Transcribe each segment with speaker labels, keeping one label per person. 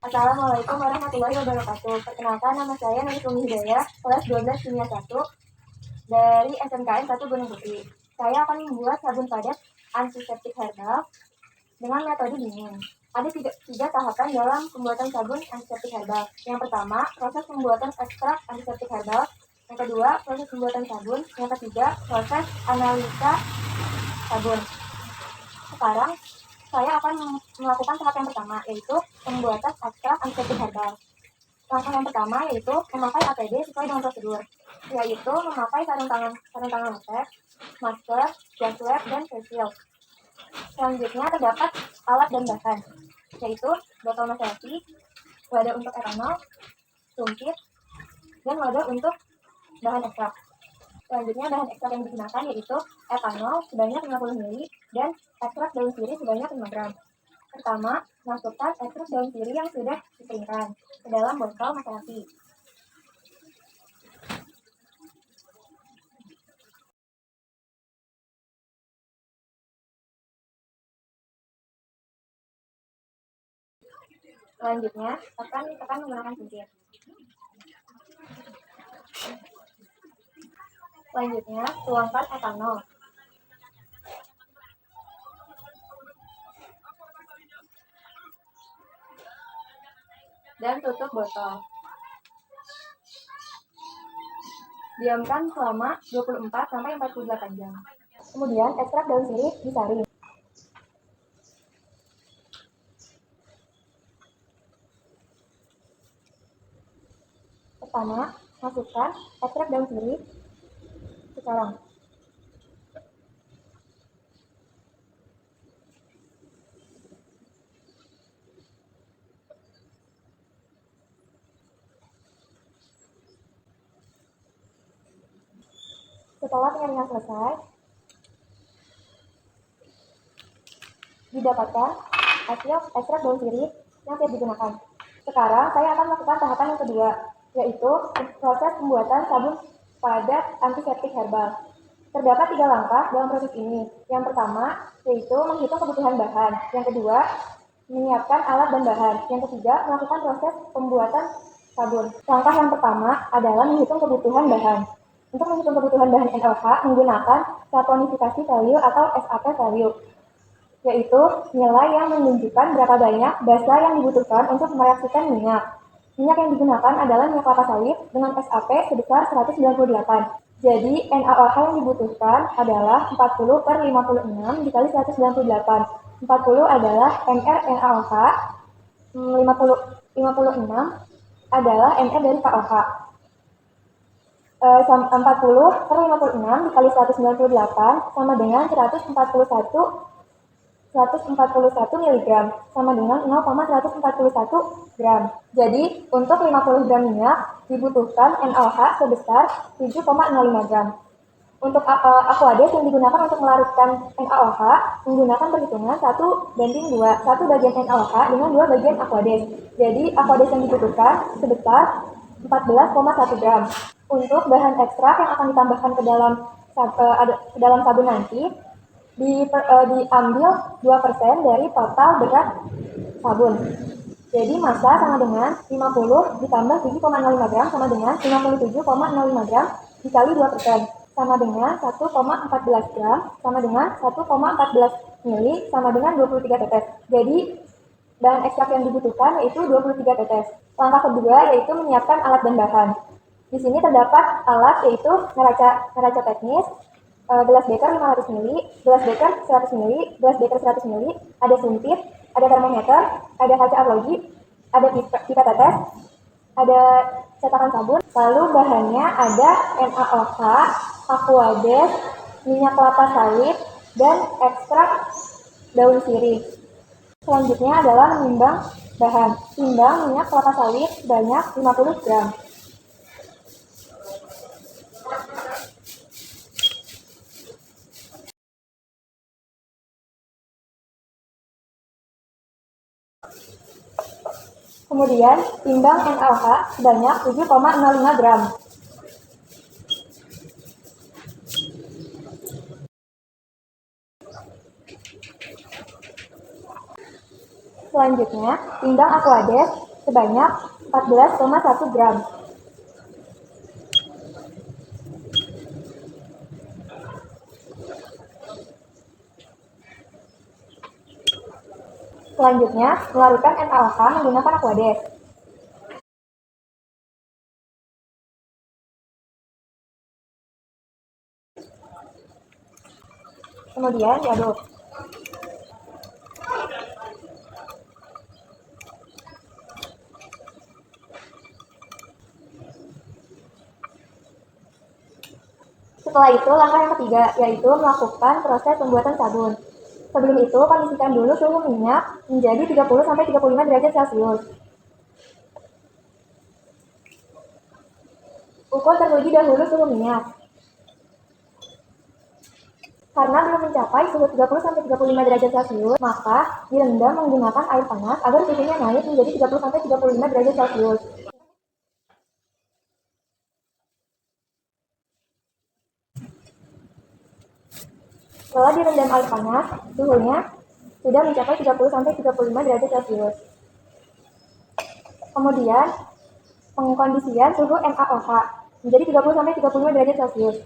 Speaker 1: Assalamualaikum warahmatullahi wabarakatuh. Perkenalkan, nama saya Nurul Hidayah, kelas 12 Kimia 1 dari SMKN 1 Gunung Putri. Saya akan membuat sabun padat antiseptik herbal dengan metode dingin. Ada tiga tahapan dalam pembuatan sabun antiseptik herbal. Yang pertama, proses pembuatan ekstrak antiseptik herbal. Yang kedua, proses pembuatan sabun. Yang ketiga, proses analisa sabun. Sekarang, saya akan melakukan tahap yang pertama, yaitu pembuatan ekstrak antiseptik herbal. Langkah yang pertama yaitu memakai APD sesuai dengan prosedur, yaitu memakai sarung tangan latex, masker, jas lab, dan face shield. Selanjutnya terdapat alat dan bahan, yaitu botol meselasi, wadah untuk etanol, sumpit, dan wadah untuk bahan ekstrak. Selanjutnya bahan ekstrak yang digunakan yaitu etanol sebanyak 50 ml dan ekstrak daun sirih sebanyak 5 gram. Pertama, masukkan ekstrak daun sirih yang sudah dikeringkan ke dalam botol meselasi. Selanjutnya, tekan menggunakan sumpit. Selanjutnya, tuangkan etanol. Dan tutup botol. Diamkan selama 24-48 jam. Kemudian, ekstrak daun sirih disaring. Pertama, masukkan ekstrak daun sirih ke sarang. Setelah penyaringan selesai, didapatkan hasil ekstrak daun sirih yang siap digunakan. Sekarang saya akan melakukan tahapan yang kedua, yaitu proses pembuatan sabun padat antiseptik herbal. Terdapat 3 langkah dalam proses ini. Yang pertama, yaitu menghitung kebutuhan bahan. Yang kedua, menyiapkan alat dan bahan. Yang ketiga, melakukan proses pembuatan sabun. Langkah yang pertama adalah menghitung kebutuhan bahan. Untuk menghitung kebutuhan bahan NaOH menggunakan saponifikasi value atau SAP value, yaitu nilai yang menunjukkan berapa banyak basa yang dibutuhkan untuk mereaksikan minyak. Minyak yang digunakan adalah minyak kelapa sawit dengan SAP sebesar 198. Jadi NaOH yang dibutuhkan adalah 40/56 dikali 198. 40 adalah mR NaOH, 56 adalah mR dari KOH. 40/56 dikali 198 sama dengan 141 mg sama dengan 0,141 gram. Jadi untuk 50 gram minyak dibutuhkan NaOH sebesar 7,05 gram. Untuk Aquades yang digunakan untuk melarutkan NaOH menggunakan perhitungan 1:2, 1 bagian NaOH dengan 2 bagian Aquades. Jadi Aquades yang dibutuhkan sebesar 14,1 gram. Untuk bahan ekstrak yang akan ditambahkan ke dalam sabun nanti, diambil 2% dari total berat sabun. Jadi massa sama dengan 50 ditambah 7,05 gram sama dengan 57,05 gram dikali 2% sama dengan 1,14 gram sama dengan 1,14 mili sama dengan 23 tetes. Jadi bahan ekstrak yang dibutuhkan yaitu 23 tetes. Langkah kedua yaitu menyiapkan alat dan bahan. Di sini terdapat alat yaitu neraca teknis, gelas beker 500 ml, gelas beker 100 ml, gelas beker 100 ml, ada sumpit, ada termometer, ada kaca arloji, ada pipa tetes, ada cetakan sabun. Lalu bahannya ada NaOH, Aquades, minyak kelapa sawit, dan ekstrak daun sirih. Selanjutnya adalah menimbang bahan. Timbang minyak kelapa sawit sebanyak 50 gram. Kemudian, timbang NaOH sebanyak 7,05 gram. Selanjutnya, timbang Aquades sebanyak 14,1 gram. Selanjutnya, melarutkan NaOH menggunakan Aquades. Kemudian diaduk. Setelah itu, langkah yang ketiga, yaitu melakukan proses pembuatan sabun. Sebelum itu, kondisikan dulu suhu minyak menjadi 30-35 derajat Celcius. Ukur terlebih dahulu suhu minyak. Karena belum mencapai suhu 30-35 derajat Celcius, maka direndam menggunakan air panas agar suhunya naik menjadi 30-35 derajat Celcius. Setelah direndam air panas, suhunya sudah mencapai 30-35 derajat Celcius. Kemudian, pengkondisian suhu NaOH menjadi 30-35 derajat Celcius.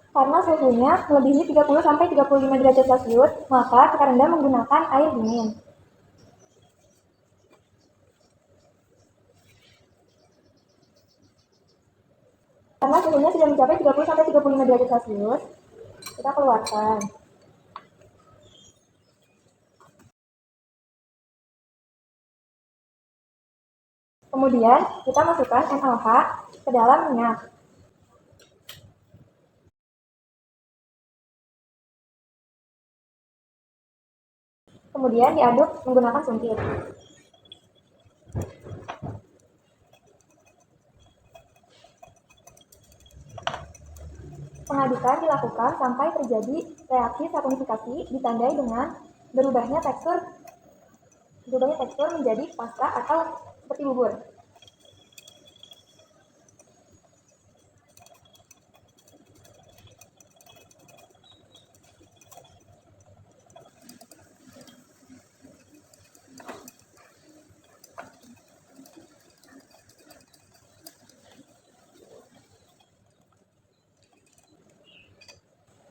Speaker 1: Karena suhunya melebihi 30-35 derajat Celcius, maka kita rendam menggunakan air dingin. Karena suhunya sudah mencapai 30-35 derajat Celcius, kita keluarkan. Kemudian kita masukkan NaOH ke dalam minyak. Kemudian diaduk menggunakan suntik. Pengadukan dilakukan sampai terjadi reaksi saponifikasi ditandai dengan berubahnya tekstur menjadi pasta atau seperti bubur.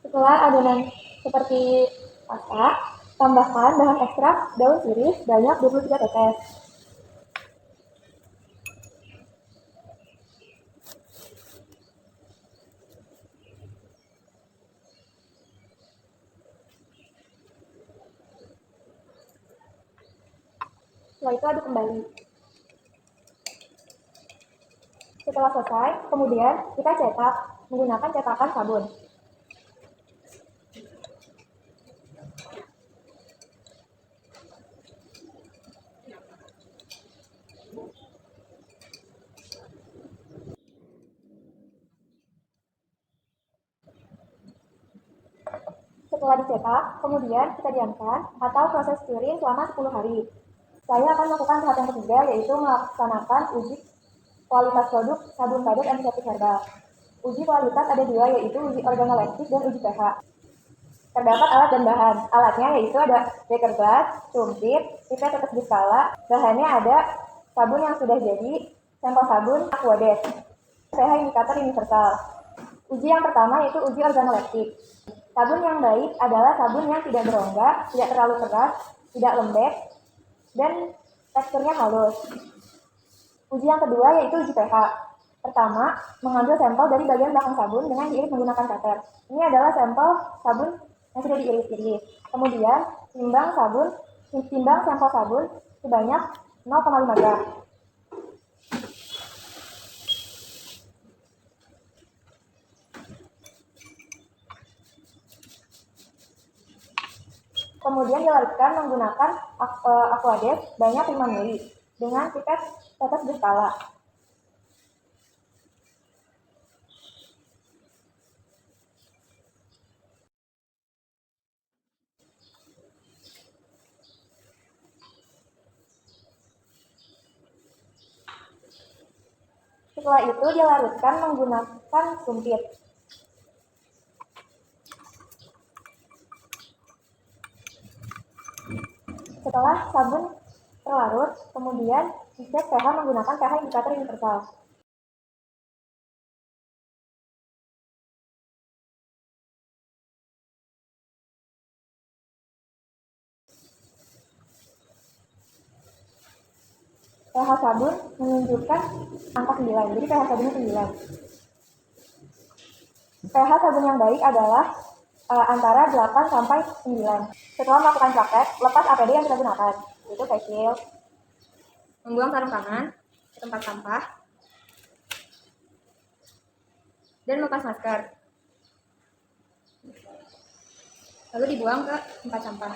Speaker 1: Setelah adonan seperti pasta, tambahkan bahan ekstrak daun sirih sebanyak 23 tetes. Setelah itu aduk kembali. Setelah selesai, kemudian kita cetak menggunakan cetakan sabun. Setelah dicetak, kemudian kita diamkan atau proses curing selama 10 hari. Saya akan melakukan tahap yang ketiga, yaitu melaksanakan uji kualitas produk sabun padat antiseptik herbal. Uji kualitas ada dua, yaitu uji organoleptik dan uji pH. Terdapat alat dan bahan. Alatnya yaitu ada beker glass, sumpit, pipet tetes berskala. Bahannya ada sabun yang sudah jadi, sampel sabun, Aquades, pH indikator universal. Uji yang pertama yaitu uji organoleptik. Sabun yang baik adalah sabun yang tidak berongga, tidak terlalu keras, tidak lembek, dan teksturnya halus. Uji yang kedua yaitu uji pH. Pertama, mengambil sampel dari bagian belakang sabun dengan diiris menggunakan cutter. Ini adalah sampel sabun yang sudah diiris-iris. Kemudian, timbang sampel sabun sebanyak 0,5 gram. Kemudian dilarutkan menggunakan Aquades banyak 5 ml dengan pipet tetes berskala. Setelah itu dilarutkan menggunakan sumpit. Setelah sabun terlarut, kemudian dicek pH menggunakan pH indikator universal. pH sabun menunjukkan angka 9, jadi pH sabunnya 9. pH sabun yang baik adalah antara 8 sampai 9. Setelah melakukan praktek, lepas APD yang kita gunakan, yaitu face shield, membuang sarung tangan ke tempat sampah, dan melepas masker, lalu dibuang ke tempat sampah.